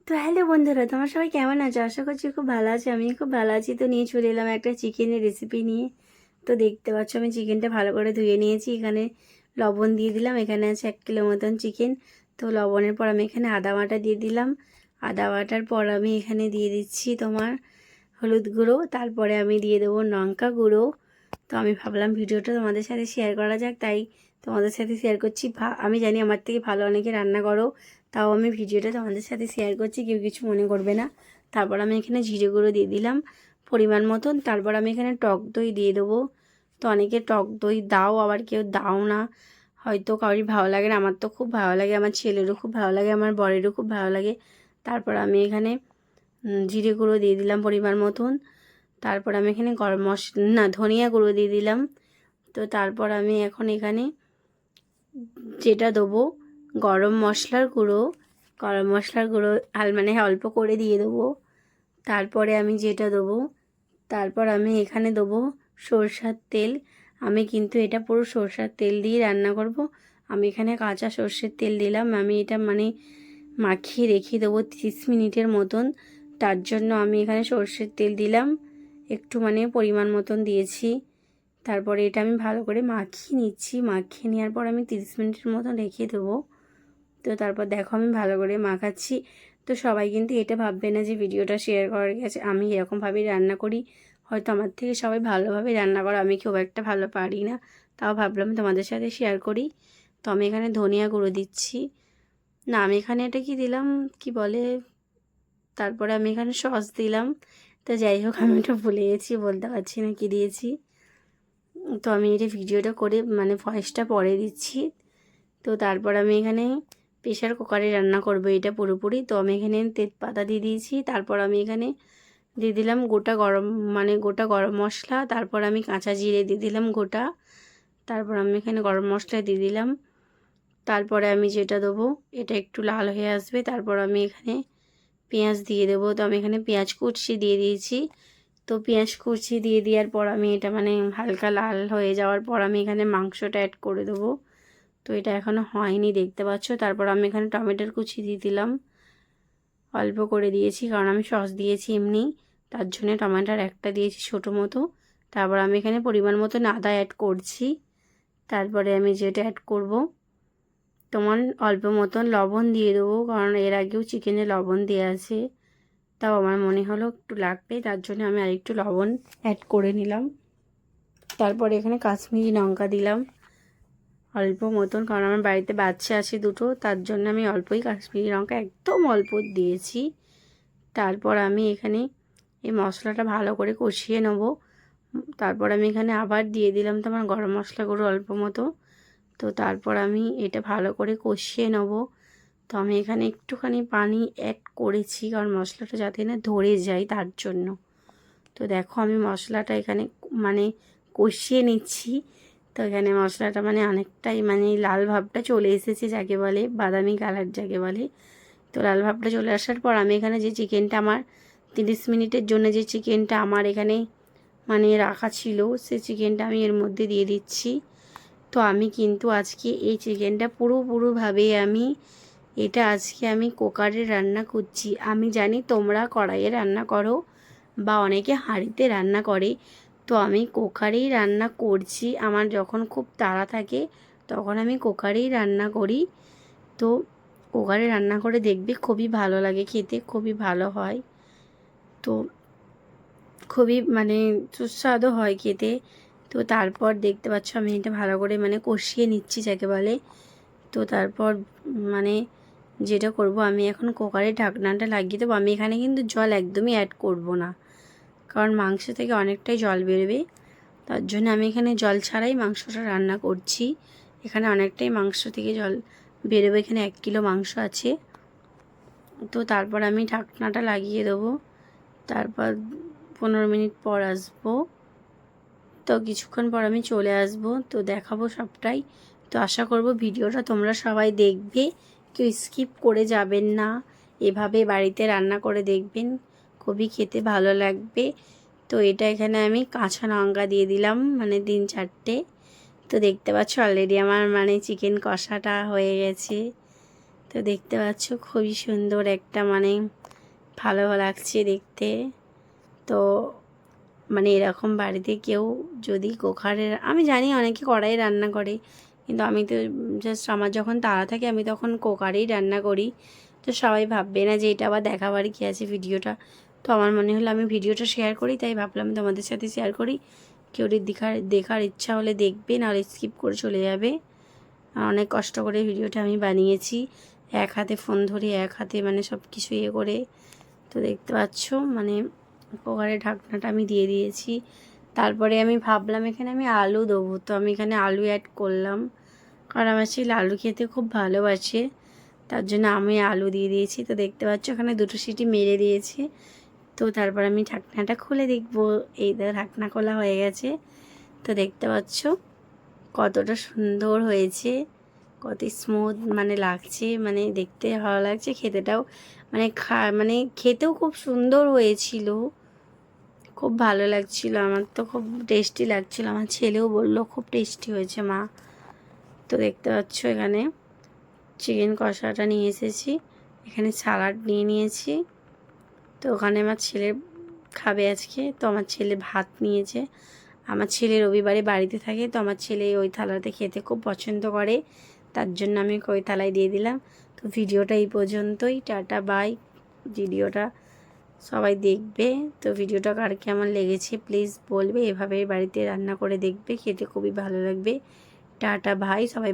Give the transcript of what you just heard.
তো হ্যালো বন্ধুরা, তোমার সবাই কেমন আছো? আশা করছি খুব ভালো আছো। আমি খুব ভালো আছি। তো নিয়ে চলে এলাম একটা চিকেনের রেসিপি নিয়ে। তো দেখতে পাচ্ছ আমি চিকেনটা ভালো করে ধুয়ে নিয়েছি। এখানে লবণ দিয়ে দিলাম। এখানে আছে 1 কিলো মতন চিকেন। তো লবণের পর আমি এখানে আদা বাটা দিয়ে দিলাম। আদা বাটার পর আমি এখানে দিয়ে দিচ্ছি তোমার হলুদ গুঁড়ো। তারপরে আমি দিয়ে দেবো লঙ্কা গুঁড়ো। তো আমি ভাবলাম ভিডিওটা তোমাদের সাথে শেয়ার করা যাক, তাই তোমাদের সাথে শেয়ার করছি। আমি জানি আমার থেকে ভালো অনেকে রান্না করো, তাও আমি ভিডিওটা তোমাদের সাথে শেয়ার করছি, কেউ কিছু মনে করবে না। তারপর আমি এখানে জিরে গুঁড়ো দিয়ে দিলাম পরিমাণ মতন। তারপর আমি এখানে টক দই দিয়ে দেবো। তো অনেকে টক দই দাও, আবার কেউ দাও না, হয়তো কারোর ভালো লাগে না। আমার তো খুব ভালো লাগে, আমার ছেলেরও খুব ভালো লাগে, আমার বরেরও খুব ভালো লাগে। তারপর আমি এখানে জিরে গুঁড়ো দিয়ে দিলাম পরিমাণ মতন। তারপর আমি এখানে ধনিয়া গুঁড়ো দিয়ে দিলাম। তো তারপর আমি এখন এখানে যেটা দেবো গরম মশলার গুঁড়ো, অল্প করে দিয়ে দেবো। তারপরে আমি যেটা দেবো, তারপর আমি এখানে দেবো সরষার তেল। আমি কিন্তু এটা পুরো সরষার তেল দিয়ে রান্না করব। আমি এখানে কাঁচা সর্ষের তেল দিলাম। আমি এটা মাখিয়ে রেখে দেবো 30 মিনিটের মতন। তার জন্য আমি এখানে সর্ষের তেল দিলাম, একটু পরিমাণ মতন দিয়েছি। তারপরে এটা আমি ভালো করে মাখিয়ে নিচ্ছি। মাখিয়ে নেওয়ার পর আমি 30 মিনিটের মতন রেখে দেবো। তো তারপর দেখো আমি ভালো করে মাখাচ্ছি। তো সবাই কিন্তু এটা ভাববে না যে ভিডিওটা শেয়ার করার গেছে আমি এরকমভাবেই রান্না করি। হয়তো আমার থেকে সবাই ভালোভাবে রান্না করো, আমি খুব একটা ভালো পারি না, তাও ভাবলাম তোমাদের সাথে শেয়ার করি। তো আমি এখানে ধনিয়া গুঁড়ো দিচ্ছি। না, আমি এখানে এটা কি দিলাম, কি বলে, তারপরে আমি এখানে সস দিলাম। তো যাই হোক, আমি ওটা ভুলে গেছি, বলতে পারছি না কি দিয়েছি। তো আমি এটা ভিডিওটা করে ভয়েসটা পরে দিচ্ছি। তো তারপর আমি এখানে প্রেশার কুকারে রান্না করব এটা পুরোপুরি। তো আমি এখানে তেজপাতা দিয়ে দিয়েছি। তারপর আমি এখানে দিয়ে দিলাম গোটা গরম মশলা। তারপর আমি কাঁচা জিরে দিয়ে দিলাম গোটা। তারপর আমি এখানে গরম মশলা দিয়ে দিলাম। তারপরে আমি যেটা দেবো, এটা একটু লাল হয়ে আসবে। তারপর আমি এখানে পেঁয়াজ দিয়ে দেবো। তো আমি এখানে পেঁয়াজ কুচি দিয়ে দিয়েছি। তো পেঁয়াজ কুচি দিয়ে দেওয়ার পর আমি এটা হালকা লাল হয়ে যাওয়ার পর আমি এখানে মাংসটা অ্যাড করে দেবো। তো এটা এখনও হয়নি, দেখতে পাচ্ছ। তারপর আমি এখানে টমেটোর কুচি দিয়ে দিলাম, অল্প করে দিয়েছি কারণ আমি সস দিয়েছি এমনি, তার জন্য টমেটোর একটা দিয়েছি ছোটো মতো। তারপর আমি এখানে পরিমাণ মতো আদা অ্যাড করছি। তারপরে আমি যেটা অ্যাড করব, তোমার অল্প মতন লবণ দিয়ে দেবো, কারণ এর আগেও চিকেনে লবণ দেওয়া আছে, তাও আমার মনে হলো একটু লাগবে, তার জন্য আমি আরেকটু লবণ অ্যাড করে নিলাম। তারপরে এখানে কাশ্মীরি লঙ্কা দিলাম অল্প মতন, কারণ আমার বাড়িতে বাচ্চা আছে দুটো, তার জন্য আমি অল্পই কাশ্মীরি লঙ্কা একদম অল্প দিয়েছি। তারপর আমি এখানে এই মশলাটা ভালো করে কষিয়ে নেব। তারপর আমি এখানে আবার দিয়ে দিলাম তোমার গরম মশলা গুঁড়ো অল্প মতো। তো তারপর আমি এটা ভালো করে কষিয়ে নেব। তো আমি এখানে একটুখানি পানি অ্যাড করেছি, কারণ মশলাটা যাতে না ধরে যায় তার জন্য। তো দেখো আমি মশলাটা এখানে কষিয়ে নিচ্ছি। তো এখানে মশলাটা অনেকটাই লাল ভাবটা চলে এসেছে, যাকে বলে বাদামি কালার যাকে বলে। তো লাল ভাবটা চলে আসার পর আমি এখানে যে চিকেনটা আমার 30 মিনিটের জন্য যে চিকেনটা আমার এখানে রাখা ছিল, সে চিকেনটা আমি এর মধ্যে দিয়ে দিচ্ছি। তো আমি কিন্তু আজকে এই চিকেনটা পুরোভাবে এটা আজকে আমি কুকারে রান্না করছি। আমি জানি তোমরা কড়াইয়ে রান্না করো বা অনেকে হাঁড়িতে রান্না করে, তো আমি কুকারেই রান্না করছি। আমার যখন খুব তাড়া থাকে তখন আমি কুকারেই রান্না করি। তো কুকারে রান্না করে দেখবে খুবই ভালো লাগে খেতে, খুবই ভালো হয়। তো খুবই সুস্বাদু হয় খেতে। তো তারপর দেখতে পাচ্ছ আমি এটা ভালো করে কষিয়ে নিচ্ছি যাকে বলে। তো তারপর যেটা করব, আমি এখন কুকারের ঢাকনাটা লাগিয়ে দেবো। আমি এখানে কিন্তু জল একদমই অ্যাড করব না, কারণ মাংস থেকে অনেকটাই জল বেরোবে, তার জন্য আমি এখানে জল ছাড়াই মাংসটা রান্না করছি। এখানে অনেকটাই মাংস থেকে জল বেরোবে, এখানে 1 কিলো মাংস আছে। তো তারপর আমি ঢাকনাটা লাগিয়ে দেবো। তারপর 15 মিনিট পর আসবো। তো কিছুক্ষণ পর আমি চলে আসব, তো দেখাবো সবটাই। তো আশা করব ভিডিওটা তোমরা সবাই দেখবে, কেউ স্কিপ করে যাবেন না, এভাবে বাড়িতে রান্না করে দেখবেন, খুবই খেতে ভালো লাগবে। তো এটা এখানে আমি কাঁচা লঙ্কা দিয়ে দিলাম 3-4টে। তো দেখতে পাচ্ছ অলরেডি আমার চিকেন কষাটা হয়ে গেছে। তো দেখতে পাচ্ছ খুবই সুন্দর একটা ভালো লাগছে দেখতে। তো মানে এরকম বাড়িতে কেউ যদি কুকারের, আমি জানি অনেকে কড়াই রান্না করে, কিন্তু আমি তো জাস্ট আমার যখন তাড়া থাকে আমি তখন কুকারেই রান্না করি। তো সবাই ভাববে না যে এটা আবার দেখাবার কী আছে ভিডিওটা। তো আমার মনে হলো আমি ভিডিওটা শেয়ার করি, তাই ভাবলাম তোমাদের সাথে শেয়ার করি। কেউ দেখার ইচ্ছা হলে দেখবে, নাহলে স্কিপ করে চলে যাবে। অনেক কষ্ট করে ভিডিওটা আমি বানিয়েছি, এক হাতে ফোন ধরে এক হাতে মানে সব কিছু ইয়ে করে। তো দেখতে পাচ্ছ মানে কুকারের ঢাকনাটা আমি দিয়ে দিয়েছি। তারপরে আমি ভাবলাম এখানে আমি আলু দেবো, তো আমি এখানে আলু অ্যাড করলাম, কারণ আমার ছেলে আলু খেতে খুব ভালোবাসে, তার জন্য আমি আলু দিয়ে দিয়েছি। তো দেখতে পাচ্ছ এখানে 2টো সিটি মেরে দিয়েছে। তো তারপর আমি ঢাকনাটা খুলে দেখবো। এই ঢাকনা খোলা হয়ে গেছে। তো দেখতে পাচ্ছ কতটা সুন্দর হয়েছে, কত স্মুথ মানে লাগছে, মানে দেখতে ভালো লাগছে, খেতেটাও মানে খেতেও খুব সুন্দর হয়েছিল, খুব ভালো লাগছিল। আমার তো খুব টেস্টি লাগছিল, আমার ছেলেও বললো খুব টেস্টি হয়েছে মা। তো দেখতে পাচ্ছ এখানে চিকেন কষাটা নিয়ে এসেছি, এখানে সালাড নিয়ে নিয়েছি। তো ওখানে আমার ছেলে খাবে আজকে, তো আমার ছেলে ভাত নিয়েছে। আমার ছেলে রবিবারে বাড়িতে থাকে, তো আমার ছেলে ওই থালাতে খেতে খুব পছন্দ করে, তার জন্য আমি ওই থালায় দিয়ে দিলাম। তো ভিডিওটা এই পর্যন্তই, টাটা বাই। ভিডিওটা সবাই দেখবে। তো ভিডিওটা কার কেমন লেগেছে প্লিজ বলবে, এভাবে বাড়িতে রান্না করে দেখবে, খেতে খুবই ভালো লাগবে। টাটা ভাই, সবাই।